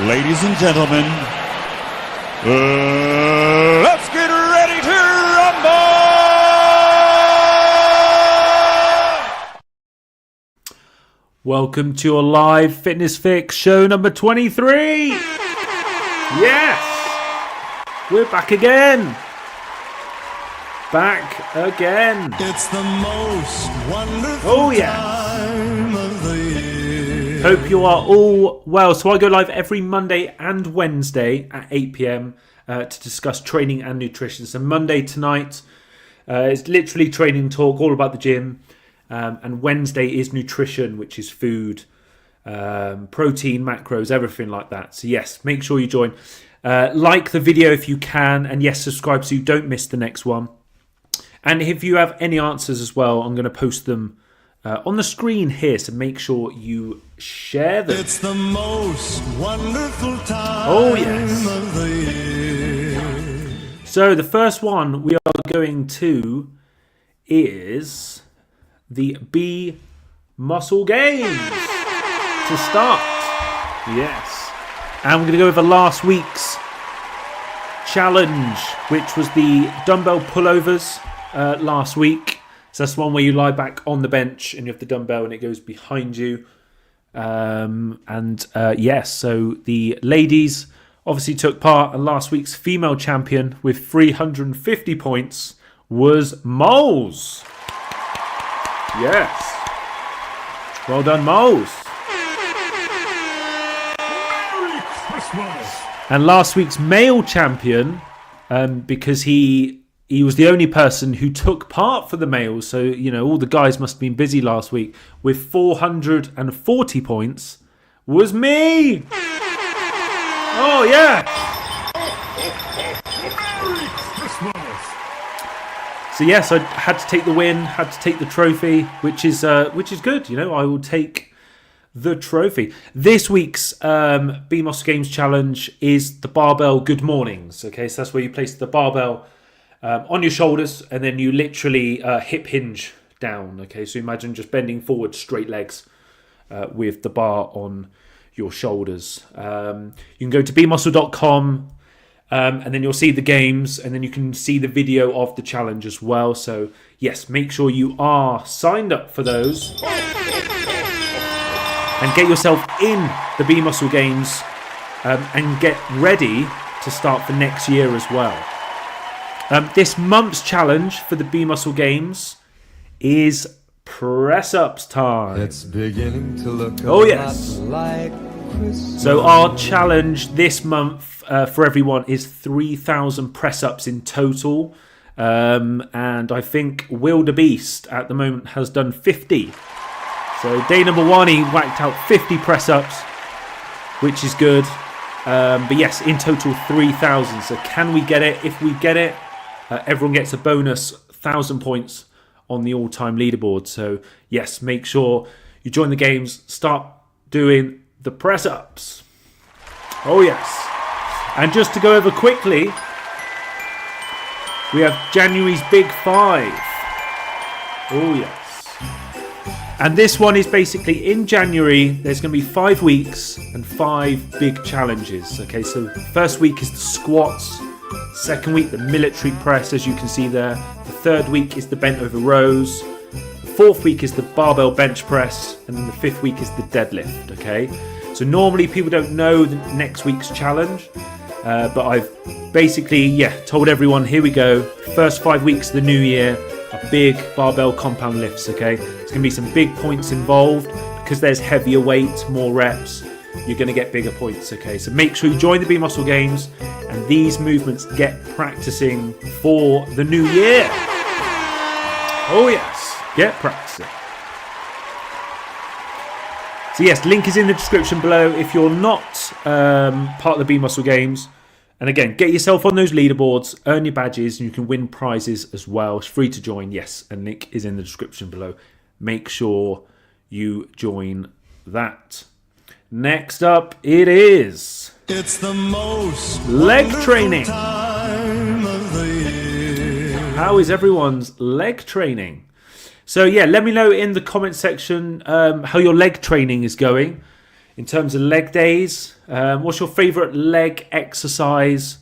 Ladies and gentlemen, let's get ready to rumble! Welcome to your live Fitness Fix show number 23. Yes, we're back again. Back again. It's the most wonderful time of the year. Hope you are all well. So I go live every Monday and Wednesday at 8 p.m. To discuss training and nutrition. So Monday tonight is literally training talk, all about the gym. And Wednesday is nutrition, which is food, protein, macros, everything like that. So yes, make sure you join. Like the video if you can. And yes, subscribe so you don't miss the next one. And if you have any answers as well, I'm going to post them on the screen here. So make sure you share them. It's the most wonderful time of the year. So the first one we are going to is the B Muscle Games to start. Yes. And we're going to go over last week's challenge, which was the dumbbell pullovers. Last week. So that's one where you lie back on the bench and you have the dumbbell and it goes behind you. Yes, so the ladies obviously took part, and last week's female champion with 350 points was Moles. Yes. Well done, Moles. Merry Christmas. And last week's male champion, because he was the only person who took part for the males. So, you know, all the guys must have been busy last week. With 440 points was me. Oh, yeah. Merry Christmas. So, yes, I had to take the win, had to take the trophy, which is good. You know, I will take the trophy. This week's BMS Games Challenge is the barbell good mornings. Okay, so that's where you place the barbell on your shoulders, and then you literally hip hinge down. Okay, so imagine just bending forward, straight legs, with the bar on your shoulders. You can go to bmuscle.com, and then you'll see the games, and then you can see the video of the challenge as well. So yes, make sure you are signed up for those, and get yourself in the B Muscle Games, and get ready to start for next year as well. This month's challenge for the B Muscle Games is press-ups time. It's beginning to look like Christmas. So our challenge this month for everyone is 3,000 press-ups in total. And I think Will the Beast at the moment has done 50. So day number one, he whacked out 50 press-ups, which is good. But yes, in total 3,000. So can we get it? If we get it, everyone gets a bonus 1,000 points on the all-time leaderboard. So yes, make sure you join the games. Start doing the press-ups. Oh yes. And just to go over quickly, we have January's Big Five. Oh yes. And this one is basically in January, there's going to be 5 weeks and 5 big challenges. Okay, so first week is the squats. Second week, the military press, as you can see there. The third week is the bent over rows. The fourth week is the barbell bench press. And then the fifth week is the deadlift, okay? So normally people don't know the next week's challenge. But I've basically, told everyone, here we go. First 5 weeks of the new year are big barbell compound lifts, okay? There's going to be some big points involved because there's heavier weight, more reps. You're going to get bigger points, okay? So make sure you join the B Muscle Games, and these movements get practicing for the new year. Oh yes, get practicing. So yes, link is in the description below if you're not part of the B Muscle Games. And again, get yourself on those leaderboards, earn your badges, and you can win prizes as well. It's free to join, yes, and link is in the description below. Make sure you join that. Next up, it's the most leg training. Time of the year. How is everyone's leg training? So yeah, let me know in the comment section how your leg training is going. In terms of leg days, what's your favourite leg exercise,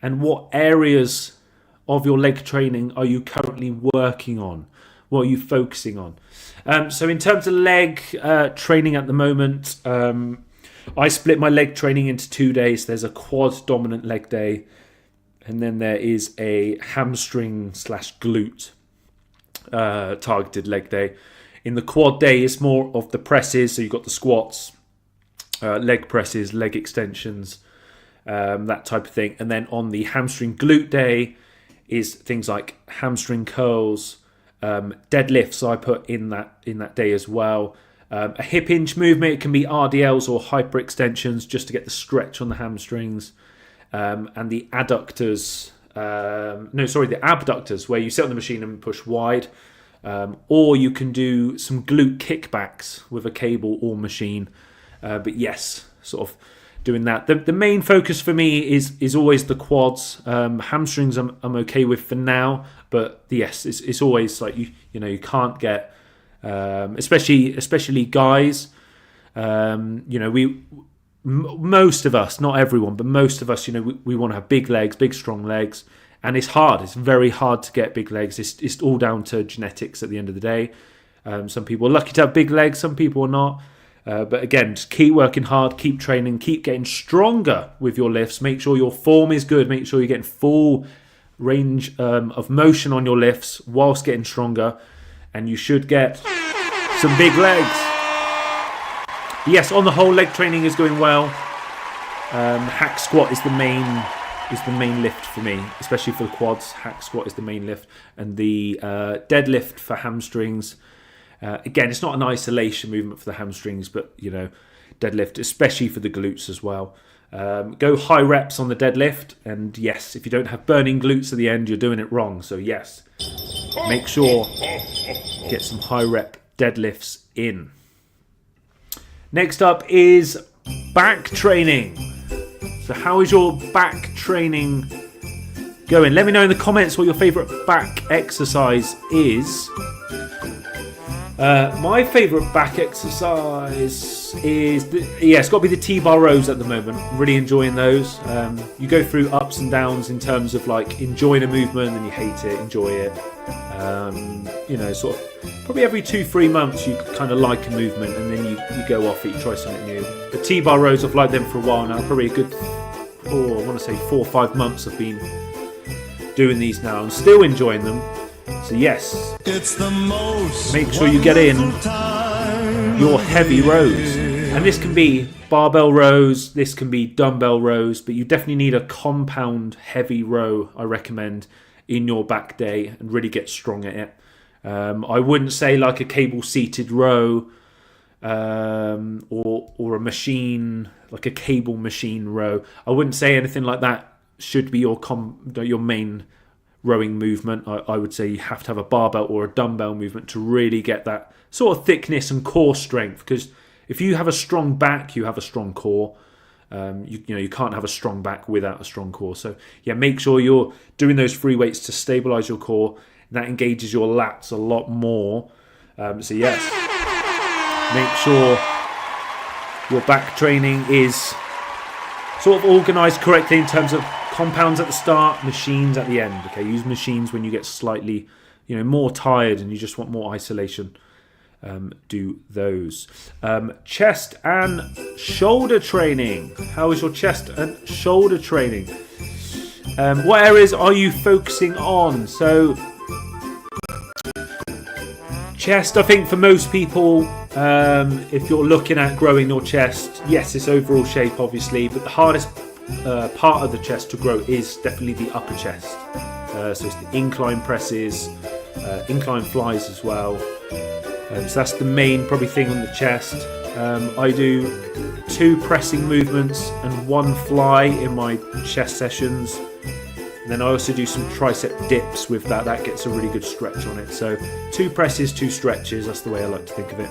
and what areas of your leg training are you currently working on? What are you focusing on? So in terms of leg training at the moment, I split my leg training into 2 days. There's a quad dominant leg day, and then there is a hamstring / glute targeted leg day. In the quad day, it's more of the presses. So you've got the squats, leg presses, leg extensions, that type of thing. And then on the hamstring glute day is things like hamstring curls, deadlifts I put in that day as well. A hip hinge movement, it can be RDLs or hyperextensions just to get the stretch on the hamstrings. And the adductors, the abductors, where you sit on the machine and push wide. Or you can do some glute kickbacks with a cable or machine. But yes, sort of doing that. The main focus for me is always the quads. Hamstrings I'm okay with for now, but yes, it's always like you can't get, especially guys. Most of us, not everyone, but most of us, we want to have big legs, big strong legs, and it's hard. It's very hard to get big legs. It's all down to genetics at the end of the day. Some people are lucky to have big legs, some people are not. But again, just keep working hard, keep training, keep getting stronger with your lifts. Make sure your form is good. Make sure you're getting full range of motion on your lifts whilst getting stronger. And you should get some big legs. Yes, on the whole, leg training is going well. Hack squat is the main lift for me, especially for the quads. Hack squat is the main lift. And the deadlift for hamstrings. Again, it's not an isolation movement for the hamstrings, but deadlift, especially for the glutes as well. Go high reps on the deadlift, and yes, if you don't have burning glutes at the end, you're doing it wrong. So yes, make sure get some high rep deadlifts in. Next up is back training. So how is your back training going? Let me know in the comments what your favourite back exercise is. My favourite back exercise is, it's got to be the T-bar rows at the moment. Really enjoying those. You go through ups and downs in terms of like enjoying a movement, and you hate it, enjoy it. Sort of probably every 2-3 months you kind of like a movement, and then you go off it, you try something new. The T-bar rows, I've liked them for a while now. Probably a good, I want to say 4 or 5 months I've been doing these now. I'm still enjoying them. So yes, It's the most make sure you get in your heavy rows. And this can be barbell rows, this can be dumbbell rows, but you definitely need a compound heavy row, I recommend, in your back day and really get strong at it. I wouldn't say like a cable seated row or a machine, like a cable machine row. I wouldn't say anything like that should be your main rowing movement. I would say you have to have a barbell or a dumbbell movement to really get that sort of thickness and core strength, because if you have a strong back, you have a strong core. You can't have a strong back without a strong core. So yeah, make sure you're doing those free weights to stabilize your core. That engages your lats a lot more. So yes, make sure your back training is sort of organized correctly in terms of compounds at the start, machines at the end. Okay, use machines when you get slightly, more tired and you just want more isolation. Do those. Chest and shoulder training. How is your chest and shoulder training? What areas are you focusing on? So, chest, I think for most people, if you're looking at growing your chest, yes, it's overall shape obviously, but the hardest part of the chest to grow is definitely the upper chest. So it's the incline presses, incline flies as well. So that's the main probably thing on the chest. I do 2 pressing movements and 1 fly in my chest sessions. And then I also do some tricep dips with that. That gets a really good stretch on it. So 2 presses, 2 stretches. That's the way I like to think of it.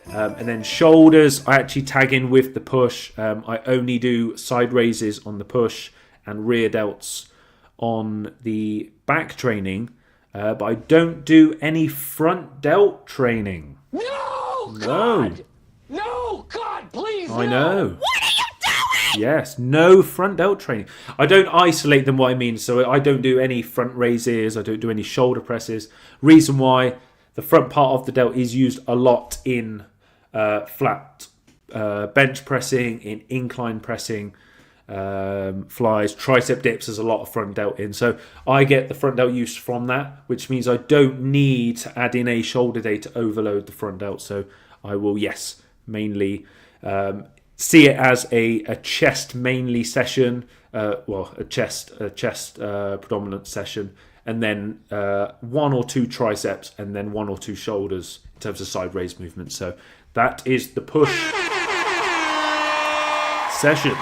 And then shoulders, I actually tag in with the push. I only do side raises on the push and rear delts on the back training. But I don't do any front delt training. No, God! No, God, please I know. What are you doing? Yes, no front delt training. I don't isolate them, what I mean. So I don't do any front raises. I don't do any shoulder presses. Reason why, the front part of the delt is used a lot in flat bench pressing, in incline pressing, flies, tricep dips. There's a lot of front delt in. So I get the front delt use from that, which means I don't need to add in a shoulder day to overload the front delt. So I will, yes, mainly see it as a chest mainly session, a chest predominant session, and then 1 or 2 triceps, and then 1 or 2 shoulders in terms of side raise movements. So that is the push session.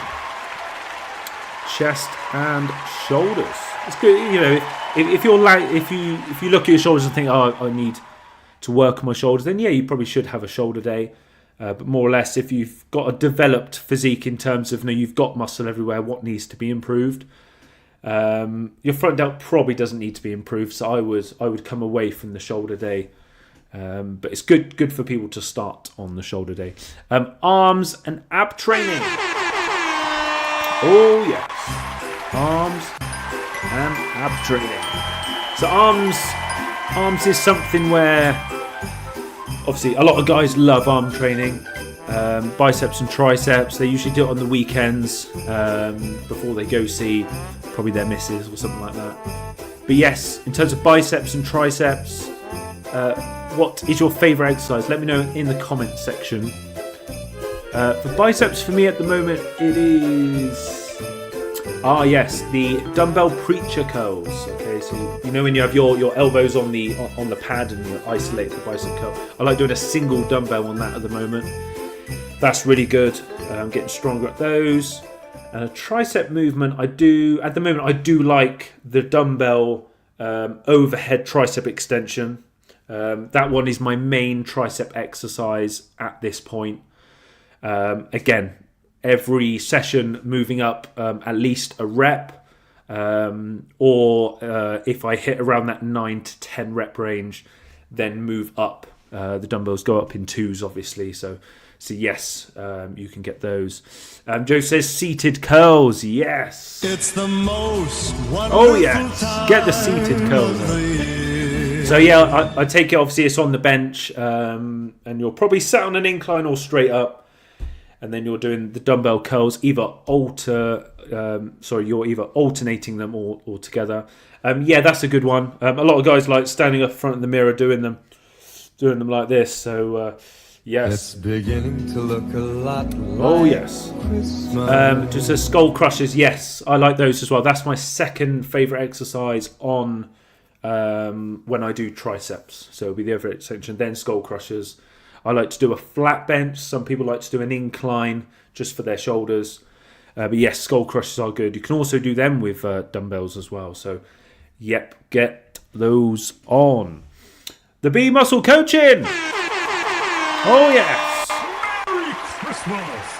Chest and shoulders. It's good, you know. If you look at your shoulders and think, oh, I need to work on my shoulders, then yeah, you probably should have a shoulder day. But more or less, if you've got a developed physique in terms of, you know, you've got muscle everywhere, what needs to be improved? Your front delt probably doesn't need to be improved, so I would come away from the shoulder day. But it's good for people to start on the shoulder day. Arms and ab training. Oh yes, arms and ab training. So arms is something where obviously a lot of guys love arm training. Biceps and triceps, they usually do it on the weekends before they go see probably their missus or something like that. But yes, in terms of biceps and triceps, what is your favourite exercise? Let me know in the comments section. For biceps, for me at the moment, it is the dumbbell preacher curls. Okay, so you know when you have your elbows on the pad and you isolate the bicep curl. I like doing a single dumbbell on that at the moment. That's really good. I'm getting stronger at those. And a tricep movement, I do like the dumbbell overhead tricep extension. That one is my main tricep exercise at this point. Again, every session moving up at least a rep, or if I hit around that 9 to 10 rep range, then move up. The dumbbells go up in 2s, obviously. So yes, you can get those. Joe says seated curls. Yes. It's the most wonderful. Oh yes, get the seated curls. So yeah, I take it. Obviously, it's on the bench, and you're probably sat on an incline or straight up. And then you're doing the dumbbell curls, you're either alternating them or together. Yeah, that's a good one. A lot of guys like standing up in front of the mirror doing them like this. So yes, it's beginning to look a lot like oh yes. Christmas. Just as skull crushers. Yes, I like those as well. That's my second favorite exercise on when I do triceps. So it'll be the overhead extension, then skull crushers. I like to do a flat bench. Some people like to do an incline just for their shoulders. But yes, skull crushers are good. You can also do them with dumbbells as well. So, yep, get those on. The B Muscle Coaching. Oh, yes. Merry Christmas.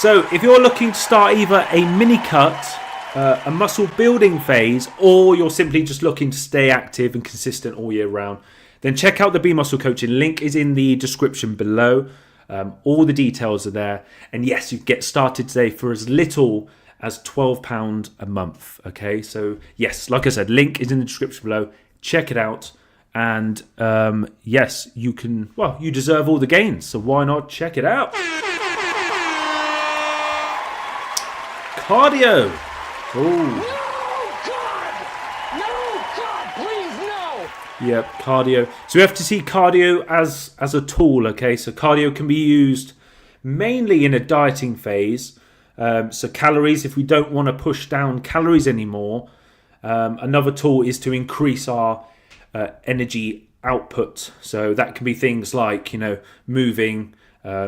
So, if you're looking to start either a mini cut, a muscle building phase, or you're simply just looking to stay active and consistent all year round, then check out the B Muscle Coaching. Link is in the description below. All the details are there. And yes, you can get started today for as little as £12 a month. Okay, so yes, like I said, link is in the description below. Check it out. And yes, you can, well, you deserve all the gains. So why not check it out? Cardio. Oh. Yep, cardio. So we have to see cardio as a tool, okay? So cardio can be used mainly in a dieting phase. So calories, if we don't want to push down calories anymore, another tool is to increase our energy output. So that can be things like, you know, moving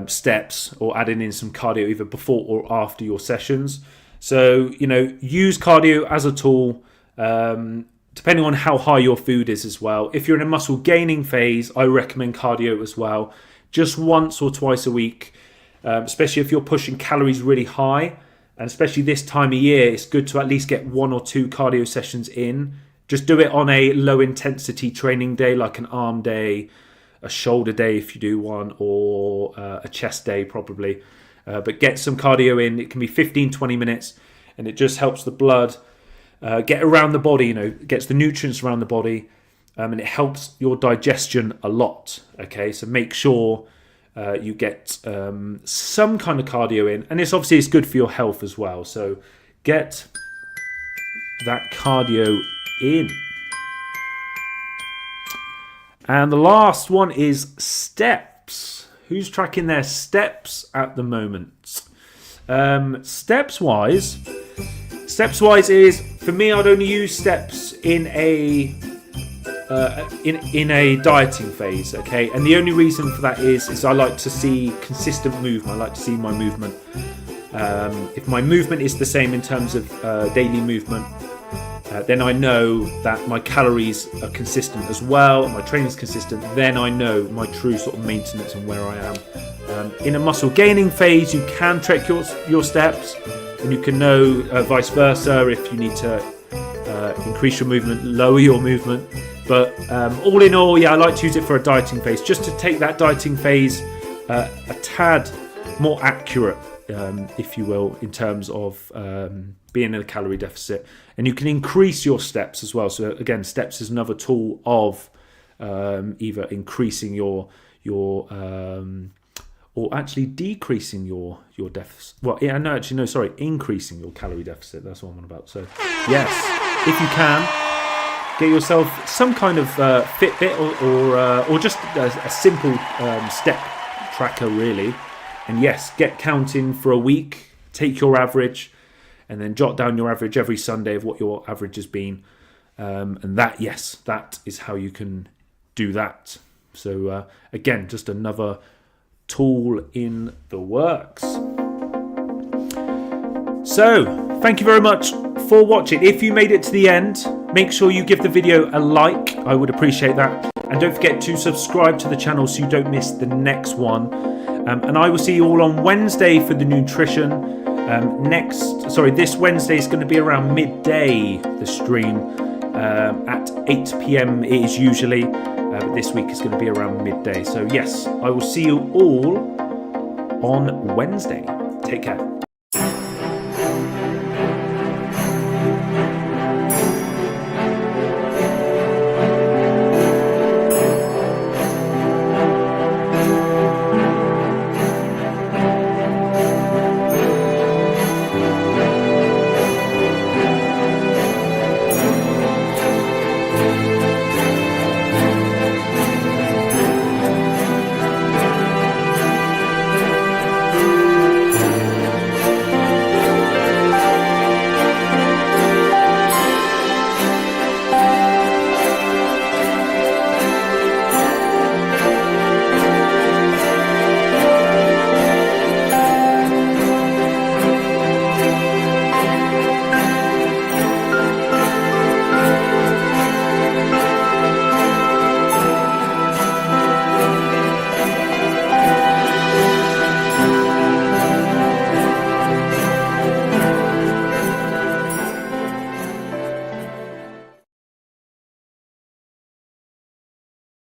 steps or adding in some cardio either before or after your sessions. So, you know, use cardio as a tool. Depending on how high your food is as well. If you're in a muscle gaining phase, I recommend cardio as well. Just once or twice a week, especially if you're pushing calories really high. And especially this time of year, it's good to at least get 1 or 2 cardio sessions in. Just do it on a low intensity training day, like an arm day, a shoulder day if you do one, or a chest day probably. But get some cardio in. It can be 15-20 minutes, and it just helps the blood get around the body, gets the nutrients around the body, and it helps your digestion a lot. Okay, so make sure you get some kind of cardio in, and it's good for your health as well. So get that cardio in. And the last one is steps. Who's tracking their steps at the moment? Steps wise is, for me, I'd only use steps in a dieting phase, okay? And the only reason for that is I like to see consistent movement. I like to see my movement. If my movement is the same in terms of daily movement, then I know that my calories are consistent as well, my training's consistent. Then I know my true sort of maintenance and where I am. In a muscle gaining phase, you can track your steps, and you can know vice versa if you need to increase your movement, lower your movement. But all in all, I like to use it for a dieting phase, just to take that dieting phase a tad more accurate, if you will, in terms of being in a calorie deficit. And you can increase your steps as well. So again, steps is another tool of either increasing your or actually decreasing your deficit. Well, increasing your calorie deficit. That's what I'm on about. So yes, if you can, get yourself some kind of Fitbit or just a simple step tracker, really. And yes, get counting for a week. Take your average, and then jot down your average every Sunday of what your average has been. And that is how you can do that. So again, just another tool in the works. So thank you very much for watching. If you made it to the end, make sure you give the video a like. I would appreciate that. And don't forget to subscribe to the channel so you don't miss the next one. And I will see you all on Wednesday for the nutrition. This Wednesday is going to be around midday, the stream. At 8 p.m. it is usually, but this week is going to be around midday. So yes, I will see you all on Wednesday. Take care.